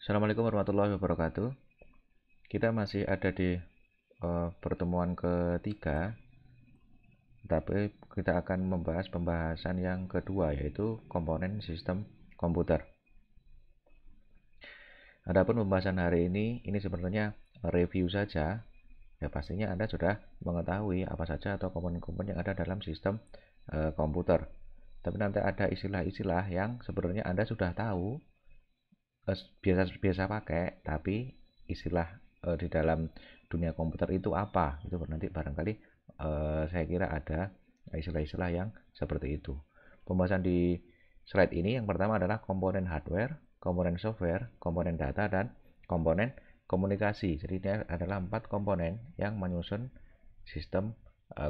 Assalamualaikum warahmatullahi wabarakatuh. Kita masih ada di pertemuan ketiga, tapi kita akan membahas pembahasan yang kedua, yaitu komponen sistem komputer. Adapun pembahasan hari ini sebenarnya review saja. Ya pastinya Anda sudah mengetahui apa saja atau komponen-komponen yang ada dalam sistem komputer. Tapi nanti ada istilah-istilah yang sebenarnya Anda sudah tahu, biasa pakai, tapi istilah di dalam dunia komputer itu apa, itu nanti barangkali saya kira ada istilah-istilah yang seperti itu. Pembahasan di slide ini yang pertama adalah komponen hardware, komponen software, komponen data, dan komponen komunikasi. Jadi ini adalah 4 komponen yang menyusun sistem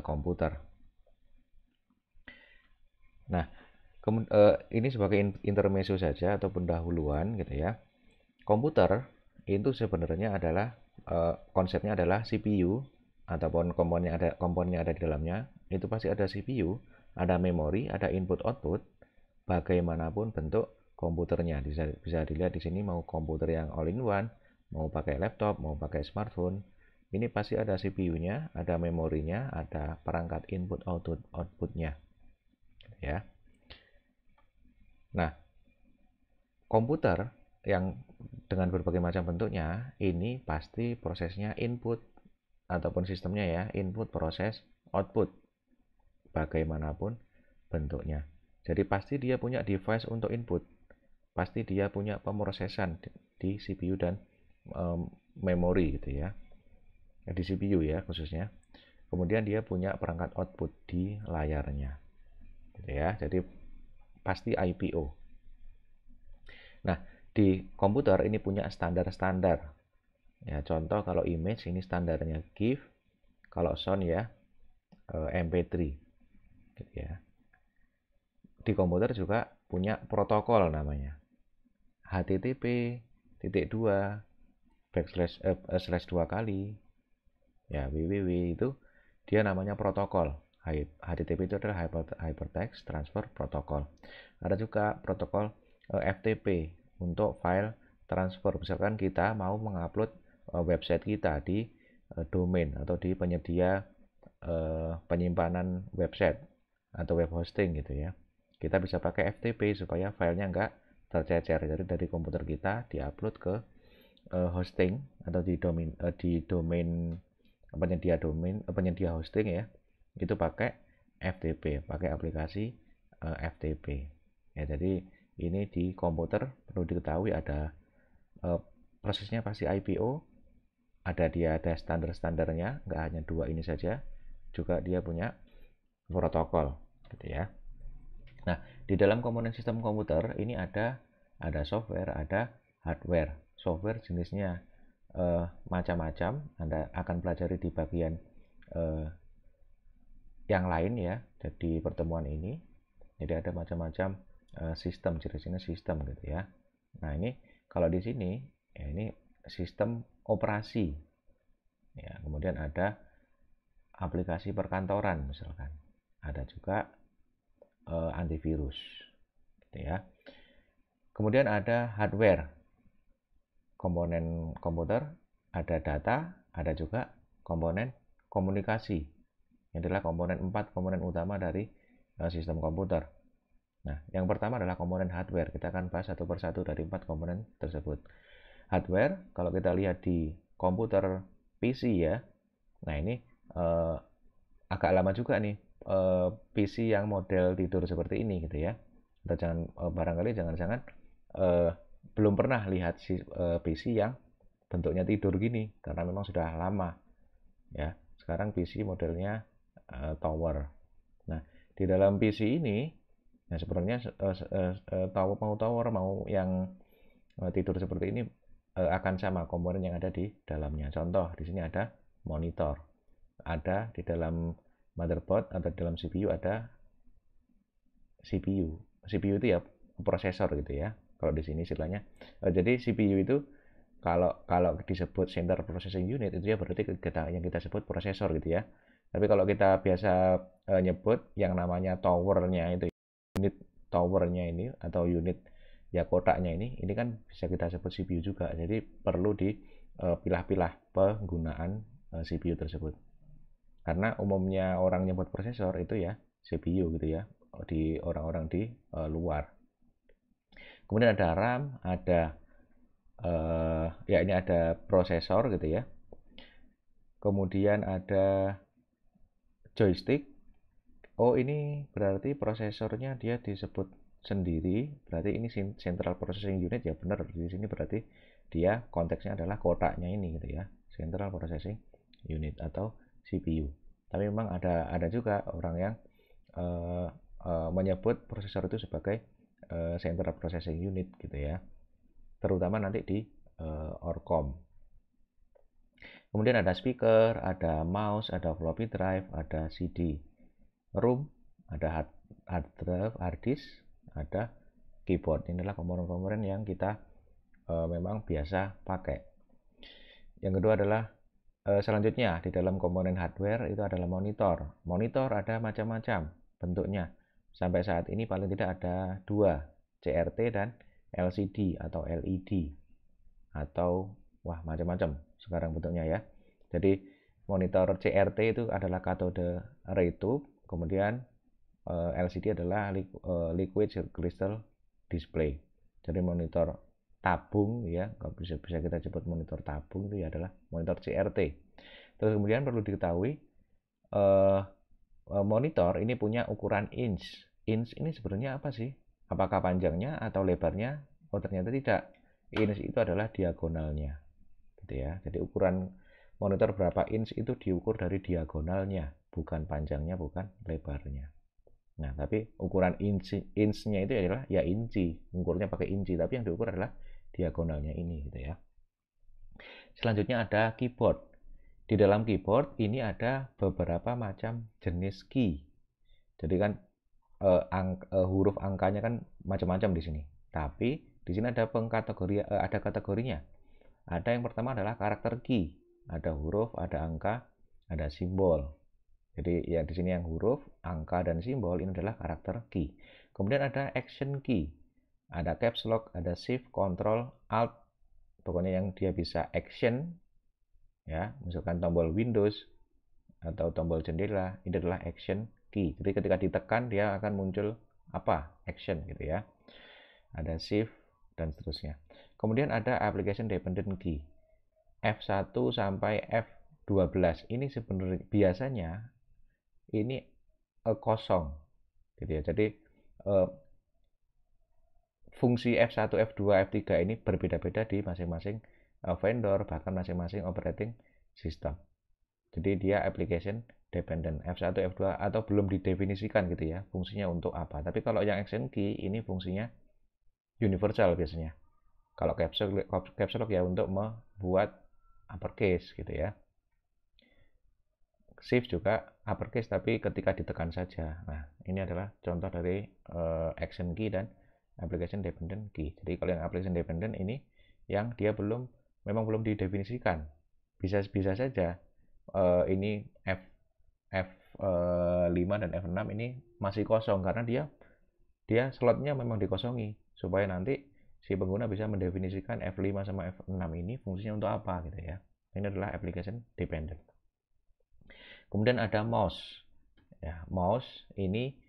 komputer. Nah, ini sebagai intermezzo saja atau pendahuluan gitu ya. Komputer itu sebenarnya adalah konsepnya adalah CPU ataupun komponennya ada di dalamnya. Itu pasti ada CPU, ada memori, ada input output. Bagaimanapun bentuk komputernya bisa dilihat di sini, mau komputer yang all in one, mau pakai laptop, mau pakai smartphone. Ini pasti ada CPU-nya, ada memorinya, ada perangkat input outputnya, ya. Nah, komputer yang dengan berbagai macam bentuknya, ini pasti prosesnya input ataupun sistemnya ya, input, proses, output, bagaimanapun bentuknya. Jadi pasti dia punya device untuk input, pasti dia punya pemrosesan di CPU dan memori gitu ya, di CPU ya khususnya. Kemudian dia punya perangkat output di layarnya, gitu ya. Jadi pasti IPO. Nah, di komputer ini punya standar-standar. Ya, contoh kalau image ini standarnya GIF, kalau sound ya MP3 gitu ya. Di komputer juga punya protokol namanya. HTTP titik dua slash dua kali ya www itu dia namanya protokol. HTTP itu adalah Hypertext Transfer Protocol. Ada juga protokol FTP untuk file transfer. Misalkan kita mau mengupload website kita di domain atau di penyedia penyimpanan website atau web hosting gitu ya. Kita bisa pakai FTP supaya filenya nggak tercecer. Jadi dari komputer kita diupload ke hosting atau di domain penyedia hosting ya, itu pakai FTP, pakai aplikasi FTP ya. Jadi ini di komputer perlu diketahui ada prosesnya pasti IPO, ada standar-standarnya, nggak hanya dua ini saja, juga dia punya protokol gitu ya. Nah, di dalam komponen sistem komputer ini ada software, ada hardware. Software jenisnya macam-macam. Anda akan pelajari di bagian yang lain ya, di pertemuan ini. Jadi ada macam-macam sistem, jenisnya sistem gitu ya. Nah, ini kalau di sini ya ini sistem operasi. Ya, kemudian ada aplikasi perkantoran misalkan. Ada juga antivirus gitu ya. Kemudian ada hardware, komponen komputer, ada data, ada juga komponen komunikasi. Ini adalah empat komponen utama dari sistem komputer. Nah, yang pertama adalah komponen hardware. Kita akan bahas satu persatu dari 4 komponen tersebut. Hardware, kalau kita lihat di komputer PC ya, nah ini agak lama juga nih PC yang model tidur seperti ini gitu ya. Atau barangkali jangan-jangan belum pernah lihat PC yang bentuknya tidur gini karena memang sudah lama ya. Sekarang PC modelnya tower. Nah, di dalam PC ini, nah sebenarnya tower mau yang tidur seperti ini akan sama komponen yang ada di dalamnya. Contoh di sini ada monitor, ada di dalam motherboard atau di dalam CPU ada CPU. CPU itu ya prosesor gitu ya. Kalau di sini istilahnya. Jadi CPU itu kalau kalau disebut Center Processing Unit itu ya berarti yang kita sebut prosesor gitu ya. Tapi kalau kita biasa nyebut yang namanya towernya itu, unit towernya ini atau unit Ya kotaknya ini kan bisa kita sebut CPU juga, jadi perlu dipilah-pilah penggunaan CPU tersebut. Karena umumnya orang nyebut prosesor itu ya CPU gitu ya, di orang-orang di luar. Kemudian ada RAM, ada ya ini ada prosesor gitu ya. Kemudian ada joystick. Oh, ini berarti prosesornya dia disebut sendiri, berarti ini Central Processing Unit ya, benar. Di sini berarti dia konteksnya adalah kotaknya ini gitu ya, Central Processing Unit atau CPU. Tapi memang ada juga orang yang uh, menyebut prosesor itu sebagai Central Processing Unit gitu ya, terutama nanti di ORCOM. Kemudian ada speaker, ada mouse, ada floppy drive, ada CD ROM, ada hard drive, hard disk, ada keyboard. Inilah komponen-komponen yang kita memang biasa pakai. Yang kedua adalah selanjutnya di dalam komponen hardware itu adalah monitor. Monitor ada macam-macam bentuknya. Sampai saat ini paling tidak ada dua, CRT dan LCD atau LED atau wah macam-macam sekarang bentuknya ya. Jadi monitor CRT itu adalah cathode ray tube, kemudian LCD adalah liquid crystal display. Jadi monitor tabung ya, bisa kita sebut monitor tabung itu ya adalah monitor CRT. Terus kemudian perlu diketahui monitor ini punya ukuran inch. Inch ini sebenarnya apa sih? Apakah panjangnya atau lebarnya? Oh ternyata tidak. Inch itu adalah diagonalnya, gitu ya. Jadi ukuran monitor berapa inch itu diukur dari diagonalnya, bukan panjangnya, bukan lebarnya. Nah, tapi ukuran inch-nya itu adalah ya inci, ukurnya pakai inci, tapi yang diukur adalah diagonalnya ini gitu ya. Selanjutnya ada keyboard. Di dalam keyboard ini ada beberapa macam jenis key. Jadi kan huruf angkanya kan macam-macam di sini. Tapi di sini ada ada kategorinya. Ada yang pertama adalah karakter key. Ada huruf, ada angka, ada simbol. Jadi ya di sini yang huruf, angka dan simbol ini adalah karakter key. Kemudian ada action key. Ada caps lock, ada shift, control, alt. Pokoknya yang dia bisa action ya, misalkan tombol Windows atau tombol jendela, ini adalah action key. Jadi ketika ditekan dia akan muncul apa? Action gitu ya. Ada shift dan seterusnya. Kemudian ada application dependent key. F1 sampai F12. Ini sebenarnya biasanya ini kosong gitu ya. Jadi fungsi F1, F2, F3 ini berbeda-beda di masing-masing vendor, bahkan masing-masing operating system. Jadi dia application dependent F1, F2 atau belum didefinisikan gitu ya fungsinya untuk apa. Tapi kalau yang action key ini fungsinya universal biasanya. Kalau caps lock ya untuk membuat uppercase gitu ya. Shift juga uppercase tapi ketika ditekan saja. Nah, ini adalah contoh dari action key dan application dependent key. Jadi kalau yang application dependent ini yang dia memang belum didefinisikan. Bisa saja ini F5 dan F6 ini masih kosong karena dia slotnya memang dikosongi supaya nanti si pengguna bisa mendefinisikan F5 sama F6 ini fungsinya untuk apa gitu ya. Ini adalah application dependent. Kemudian ada mouse. Ya, mouse ini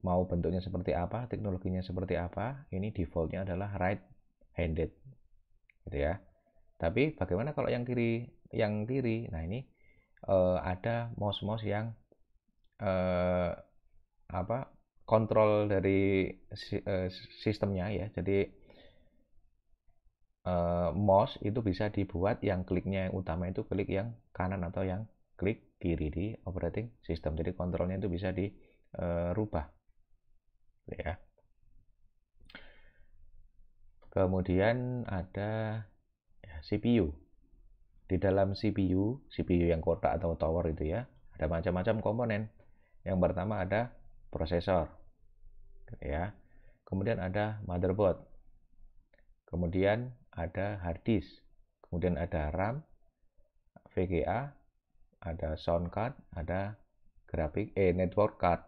mau bentuknya seperti apa, teknologinya seperti apa, ini defaultnya adalah right handed gitu ya. Tapi bagaimana kalau yang kiri? Nah ini ada mouse yang kontrol dari sistemnya ya. Jadi mouse itu bisa dibuat yang kliknya yang utama itu klik yang kanan atau yang klik kiri di operating system. Jadi kontrolnya itu bisa dirubah ya. Kemudian ada ya, CPU. Di dalam CPU yang kotak atau tower itu ya, ada macam-macam komponen. Yang pertama ada prosesor ya. Kemudian ada motherboard. Kemudian ada hard disk. Kemudian ada RAM, VGA, ada sound card, ada network card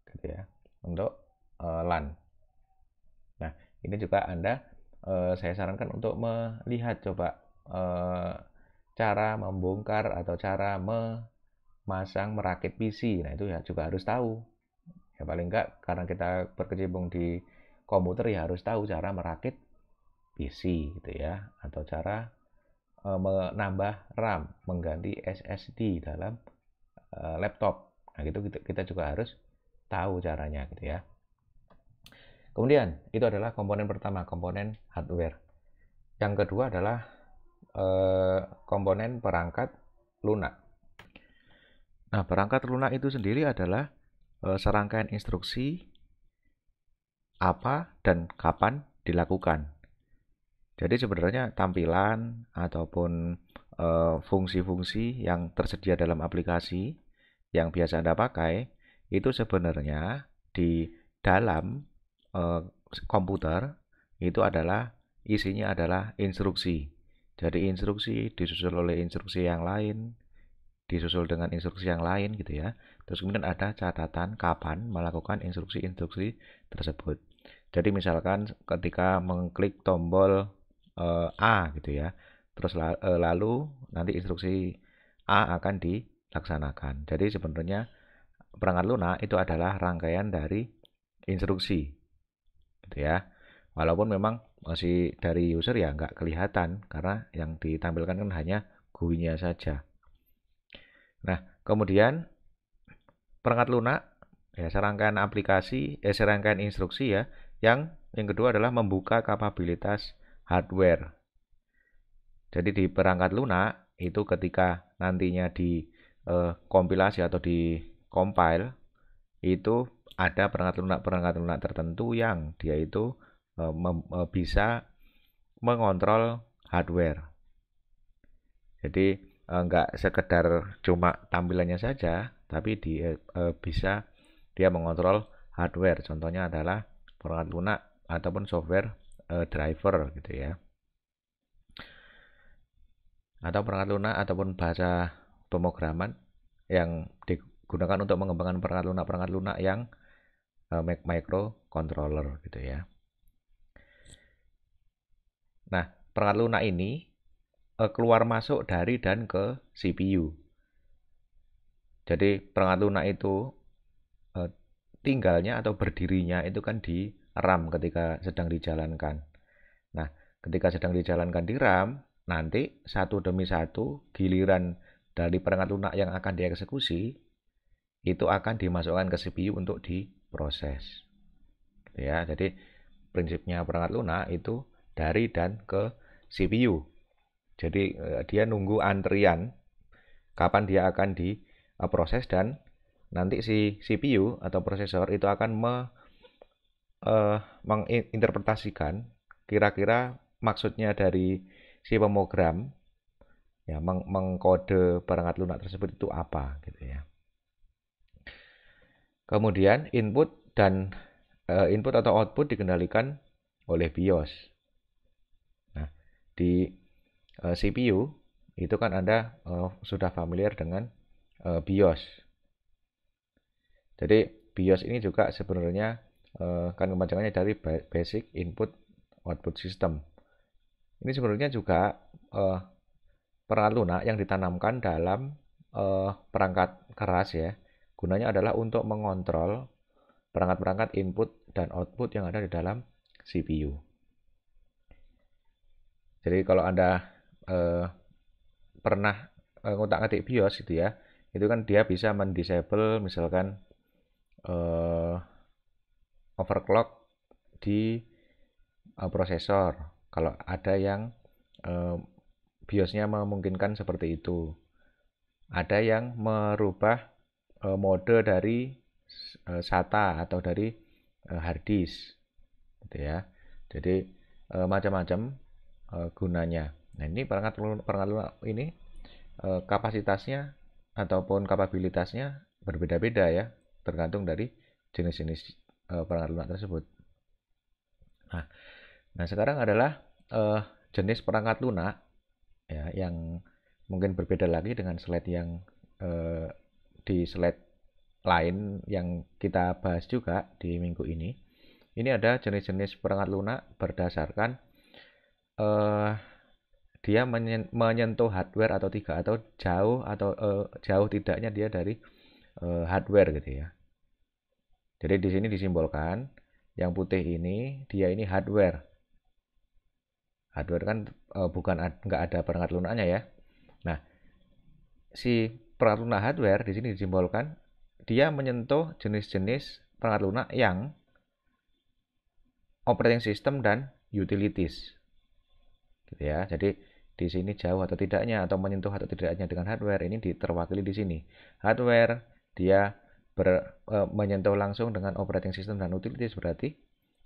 gitu ya untuk LAN. Nah, Ini juga saya sarankan untuk melihat coba cara membongkar atau cara merakit PC. Nah, itu ya juga harus tahu. Ya paling enggak karena kita berkecimpung di komputer ya harus tahu cara merakit PC gitu ya, atau cara menambah RAM, mengganti SSD dalam laptop. Nah, gitu kita juga harus tahu caranya gitu ya. Kemudian, itu adalah komponen pertama, komponen hardware. Yang kedua adalah komponen perangkat lunak. Nah, perangkat lunak itu sendiri adalah serangkaian instruksi apa dan kapan dilakukan. Jadi sebenarnya tampilan ataupun fungsi-fungsi yang tersedia dalam aplikasi yang biasa Anda pakai itu sebenarnya di dalam komputer itu adalah isinya adalah instruksi. Jadi instruksi disusul oleh instruksi yang lain, disusul dengan instruksi yang lain gitu ya. Terus kemudian ada catatan kapan melakukan instruksi-instruksi tersebut. Jadi misalkan ketika mengklik tombol A gitu ya, terus lalu nanti instruksi A akan dilaksanakan. Jadi sebenarnya perangkat lunak itu adalah rangkaian dari instruksi gitu ya. Walaupun memang masih dari user ya nggak kelihatan karena yang ditampilkan kan hanya GUI-nya saja. Nah, kemudian perangkat lunak ya serangkaian instruksi ya yang kedua adalah membuka kapabilitas hardware. Jadi di perangkat lunak itu ketika nantinya di kompilasi atau di compile itu ada perangkat lunak tertentu yang dia itu bisa mengontrol hardware. Jadi nggak sekedar cuma tampilannya saja, tapi bisa dia mengontrol hardware. Contohnya adalah perangkat lunak ataupun software driver gitu ya. Atau perangkat lunak ataupun bahasa pemrograman yang digunakan untuk mengembangkan perangkat lunak yang microcontroller gitu ya. Nah, perangkat lunak ini keluar masuk dari dan ke CPU. Jadi perangkat lunak itu tinggalnya atau berdirinya itu kan di RAM ketika sedang dijalankan. Nah, ketika sedang dijalankan di RAM, nanti satu demi satu giliran dari perangkat lunak yang akan dieksekusi itu akan dimasukkan ke CPU untuk diproses. Gitu ya. Jadi prinsipnya perangkat lunak itu dari dan ke CPU. Jadi dia nunggu antrian kapan dia akan diproses dan nanti si CPU atau prosesor itu akan menginterpretasikan kira-kira maksudnya dari si pemogram ya mengkode perangkat lunak tersebut itu apa gitu ya. Kemudian input atau output dikendalikan oleh BIOS. Nah, di CPU itu kan Anda sudah familiar dengan BIOS. Jadi BIOS ini juga sebenarnya kan kepanjangannya dari Basic Input Output System. Ini sebenarnya juga perangkat lunak yang ditanamkan dalam perangkat keras ya. Gunanya adalah untuk mengontrol perangkat-perangkat input dan output yang ada di dalam CPU. Jadi kalau Anda pernah ngotak-ngatik BIOS gitu ya, itu kan dia bisa mendisable misalkan overclock di prosesor. Kalau ada yang BIOS-nya memungkinkan seperti itu. Ada yang merubah mode dari SATA atau dari hard disk gitu ya. Jadi macam-macam gunanya. Nah, ini perangkat lunak ini kapasitasnya ataupun kapabilitasnya berbeda-beda ya, tergantung dari jenis-jenis perangkat lunak tersebut. Nah, sekarang adalah jenis perangkat lunak ya yang mungkin berbeda lagi dengan slide yang di slide lain yang kita bahas juga di minggu ini. Ini ada jenis-jenis perangkat lunak berdasarkan dia menyentuh hardware atau tidak, atau jauh tidaknya dia dari hardware gitu ya. Jadi di sini disimbolkan yang putih ini dia ini hardware. Hardware kan nggak ada perangkat lunaknya ya. Nah, si perangkat lunak hardware di sini disimbolkan dia menyentuh jenis-jenis perangkat lunak yang operating system dan utilities. Gitu ya. Jadi di sini jauh atau tidaknya atau menyentuh atau tidaknya dengan hardware ini terwakili di sini. Hardware dia menyentuh langsung dengan operating system dan utilities, berarti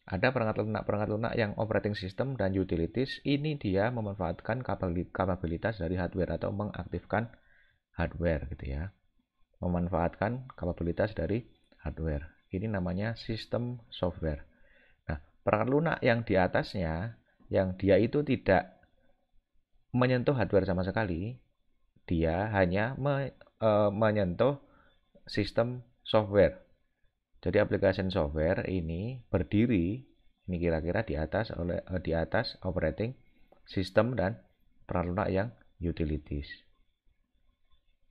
ada perangkat lunak yang operating system dan utilities ini dia memanfaatkan kapabilitas dari hardware atau mengaktifkan hardware gitu ya. Memanfaatkan kapabilitas dari hardware. Ini namanya sistem software. Nah, perangkat lunak yang di atasnya yang dia itu tidak menyentuh hardware sama sekali, dia hanya menyentuh sistem software. Jadi application software ini berdiri ini kira-kira di atas operating system dan perangkat lunak yang utilities.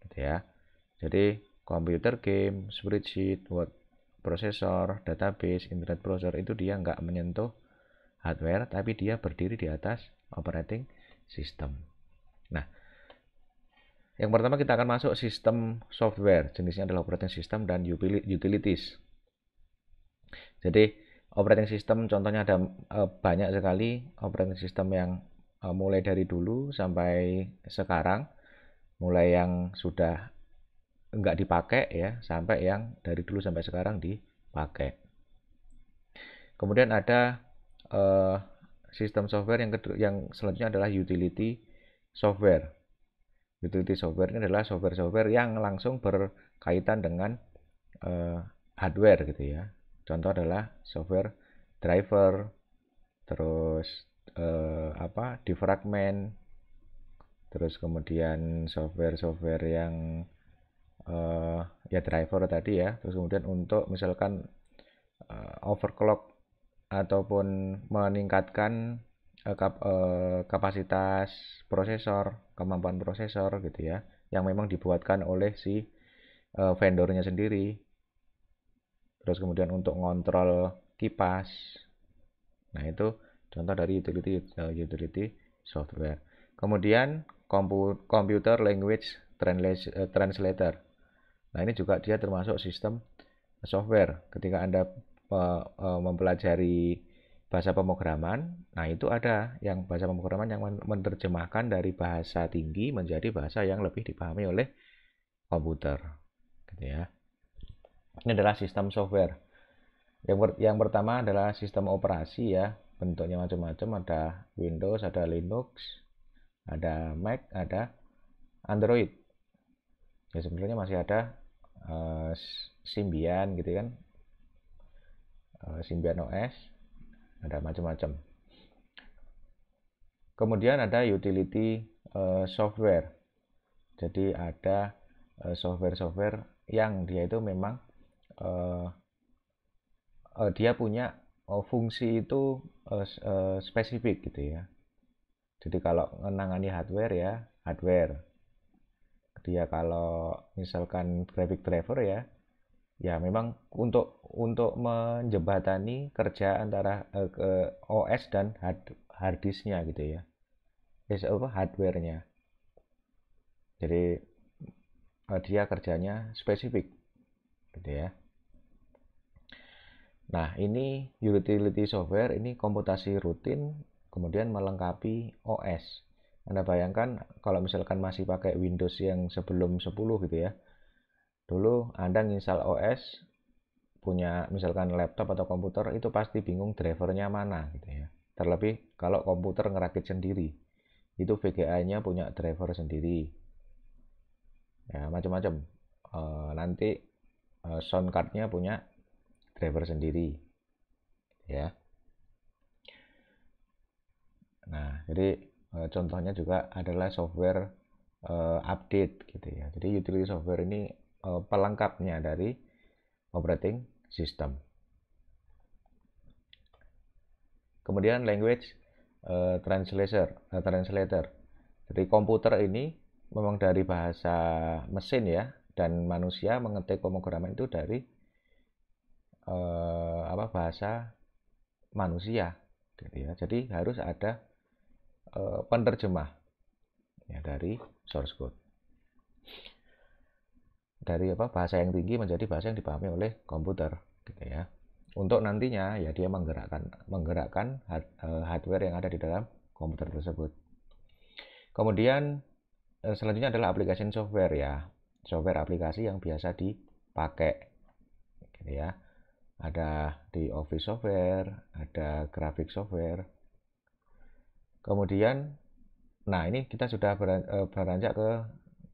Gitu ya. Jadi computer game, spreadsheet, word processor, database, internet browser itu dia nggak menyentuh hardware, tapi dia berdiri di atas operating system. Nah, yang pertama kita akan masuk sistem software, jenisnya adalah operating system dan utilities. Jadi operating system contohnya ada banyak sekali operating system yang mulai dari dulu sampai sekarang, mulai yang sudah nggak dipakai ya, sampai yang dari dulu sampai sekarang dipakai. Kemudian ada sistem software yang selanjutnya adalah utility software. Utility software ini adalah software-software yang langsung berkaitan dengan hardware gitu ya. Contoh adalah software driver, terus defragment, terus kemudian software-software yang ya driver tadi ya. Terus kemudian untuk misalkan overclock ataupun meningkatkan kapasitas prosesor, kemampuan prosesor gitu ya, yang memang dibuatkan oleh si vendornya sendiri. Terus kemudian untuk ngontrol kipas. Nah, itu contoh dari utility software. Kemudian computer language translator. Nah, ini juga dia termasuk sistem software. Ketika Anda mempelajari bahasa pemrograman, nah itu ada yang bahasa pemrograman yang menerjemahkan dari bahasa tinggi menjadi bahasa yang lebih dipahami oleh komputer. Gitu ya. Ini adalah sistem software. Yang pertama adalah sistem operasi ya, bentuknya macam-macam, ada Windows, ada Linux, ada Mac, ada Android. Ya sebenarnya masih ada Symbian gitu kan, Symbian OS, ada macam-macam. Kemudian ada utility software. Jadi ada software-software yang dia itu memang dia punya fungsi itu spesifik gitu ya. Jadi kalau menangani hardware ya hardware. Dia kalau misalkan graphic driver ya memang untuk menjembatani kerja antara OS dan hard disknya gitu ya. Hardware-nya. Jadi dia kerjanya spesifik gitu ya. Nah, ini utility software ini komputasi rutin kemudian melengkapi OS. Anda bayangkan kalau misalkan masih pakai Windows yang sebelum 10 gitu ya. Dulu Anda nginstal OS punya misalkan laptop atau komputer itu pasti bingung drivernya mana gitu ya. Terlebih kalau komputer ngerakit sendiri. Itu VGA-nya punya driver sendiri. Ya, macam-macam. Nanti sound card-nya punya driver sendiri ya. Nah, jadi contohnya juga adalah software update gitu ya. Jadi utility software ini pelengkapnya dari operating system. kemudian language translator. Jadi komputer ini memang dari bahasa mesin ya, dan manusia mengetik pemrograman itu dari bahasa manusia gitu ya. Jadi harus ada penerjemah ya dari source code. Dari bahasa yang tinggi menjadi bahasa yang dipahami oleh komputer gitu ya. Untuk nantinya ya dia menggerakkan hardware yang ada di dalam komputer tersebut. Kemudian selanjutnya adalah application software ya. Software aplikasi yang biasa dipakai gitu ya. Ada di Office software, ada graphic software. Kemudian nah ini kita sudah beranjak ke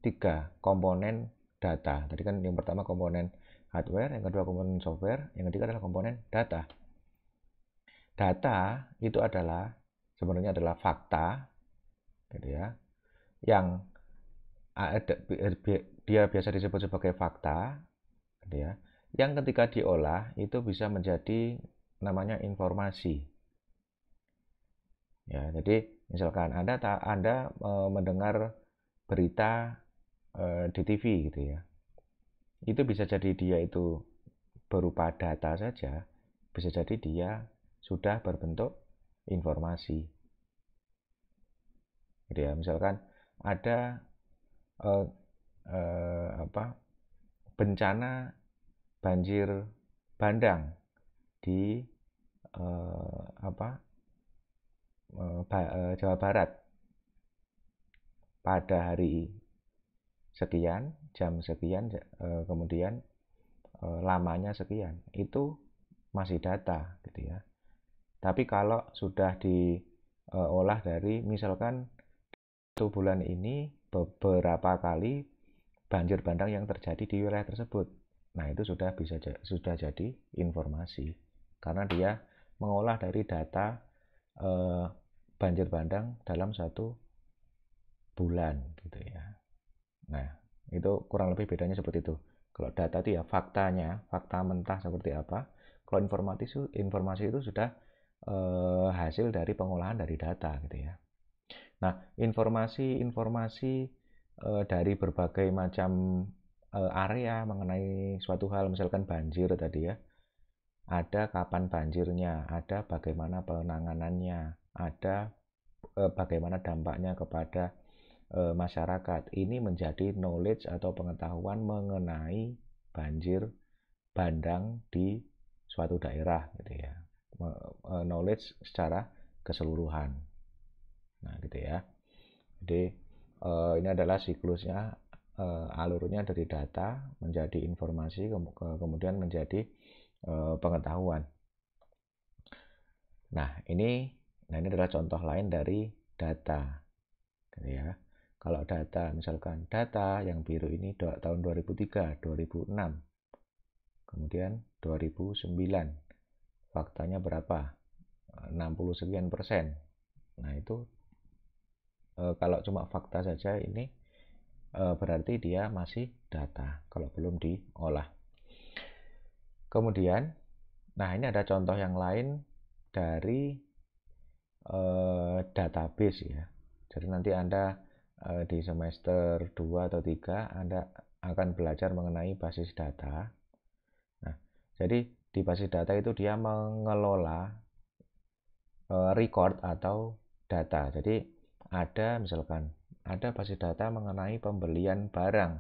3 komponen data. Tadi kan yang pertama komponen hardware, yang kedua komponen software, yang ketiga adalah komponen data. Data itu sebenarnya adalah fakta gitu ya, yang dia biasa disebut sebagai fakta gitu ya, yang ketika diolah itu bisa menjadi namanya informasi ya. Jadi misalkan Anda mendengar berita di TV gitu ya, itu bisa jadi dia itu berupa data saja, bisa jadi dia sudah berbentuk informasi gitu ya. Misalkan ada bencana banjir bandang di Jawa Barat pada hari sekian, jam sekian, kemudian lamanya sekian, itu masih data gitu ya. Tapi kalau sudah diolah dari misalkan 1 bulan ini beberapa kali banjir bandang yang terjadi di wilayah tersebut, nah itu sudah jadi informasi karena dia mengolah dari data banjir bandang dalam 1 bulan gitu ya. Nah itu kurang lebih bedanya seperti itu. Kalau data itu ya faktanya, fakta mentah seperti apa. Kalau informasi itu sudah hasil dari pengolahan dari data gitu ya. Nah, informasi dari berbagai macam area mengenai suatu hal, misalkan banjir tadi ya, ada kapan banjirnya, ada bagaimana penanganannya, ada bagaimana dampaknya kepada masyarakat. Ini menjadi knowledge atau pengetahuan mengenai banjir bandang di suatu daerah gitu ya. Knowledge secara keseluruhan. Nah gitu ya. Jadi ini adalah siklusnya, alurnya dari data menjadi informasi, kemudian menjadi pengetahuan. Nah ini adalah contoh lain dari data gitu ya. Kalau data, misalkan data yang biru ini tahun 2003, 2006, kemudian 2009, faktanya berapa? 60 sekian persen. Nah itu kalau cuma fakta saja ini berarti dia masih data kalau belum diolah. Kemudian, nah ini ada contoh yang lain dari database ya. Jadi nanti Anda di semester 2 atau 3 Anda akan belajar mengenai basis data. Nah, jadi di basis data itu dia mengelola record atau data. Jadi misalkan ada basis data mengenai pembelian barang.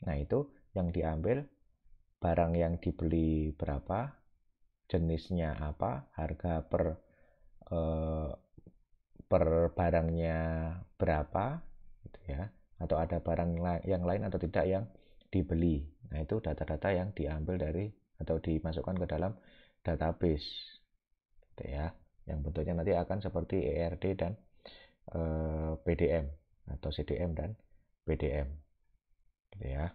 Nah, itu yang diambil barang yang dibeli berapa, jenisnya apa, harga per barangnya berapa gitu ya, atau ada barang yang lain atau tidak yang dibeli. Nah itu data-data yang diambil dari atau dimasukkan ke dalam database gitu ya, yang bentuknya nanti akan seperti ERD dan PDM atau CDM dan PDM gitu ya.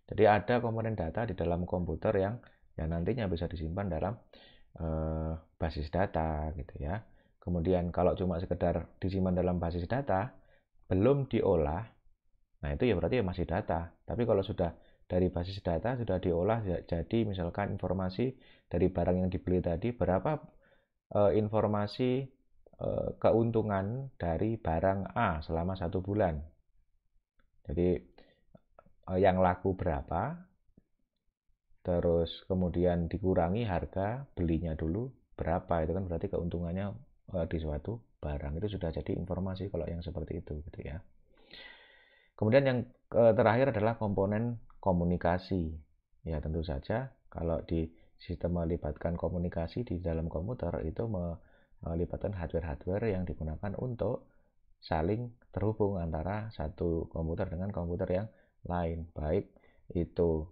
Jadi ada komponen data di dalam komputer yang nantinya bisa disimpan dalam basis data gitu ya. Kemudian kalau cuma sekedar disimpan dalam basis data, belum diolah, nah itu ya berarti masih data. Tapi kalau sudah dari basis data sudah diolah jadi misalkan informasi dari barang yang dibeli tadi berapa informasi keuntungan dari barang A selama 1 bulan. Jadi yang laku berapa, terus kemudian dikurangi harga belinya dulu berapa, itu kan berarti keuntungannya di suatu barang. Itu sudah jadi informasi kalau yang seperti itu gitu ya. Kemudian yang terakhir adalah komponen komunikasi. Ya tentu saja kalau di sistem melibatkan komunikasi di dalam komputer itu melibatkan hardware-hardware yang digunakan untuk saling terhubung antara satu komputer dengan komputer yang lain, baik itu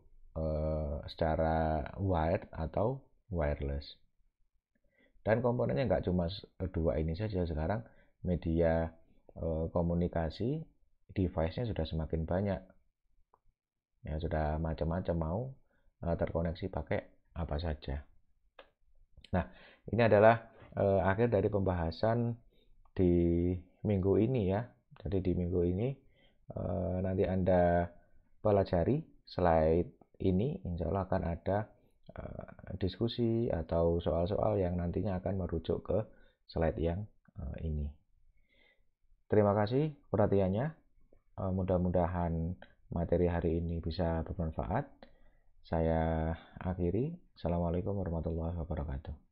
secara wired atau wireless. Dan komponennya nggak cuma dua ini saja, sekarang media komunikasi device-nya sudah semakin banyak. Ya, sudah macam-macam, mau terkoneksi pakai apa saja. Nah, ini adalah akhir dari pembahasan di minggu ini ya. Jadi di minggu ini nanti Anda pelajari slide ini, insya Allah akan ada diskusi atau soal-soal yang nantinya akan merujuk ke slide yang ini. Terima kasih perhatiannya. Mudah-mudahan materi hari ini bisa bermanfaat. Saya akhiri. Assalamualaikum warahmatullahi wabarakatuh.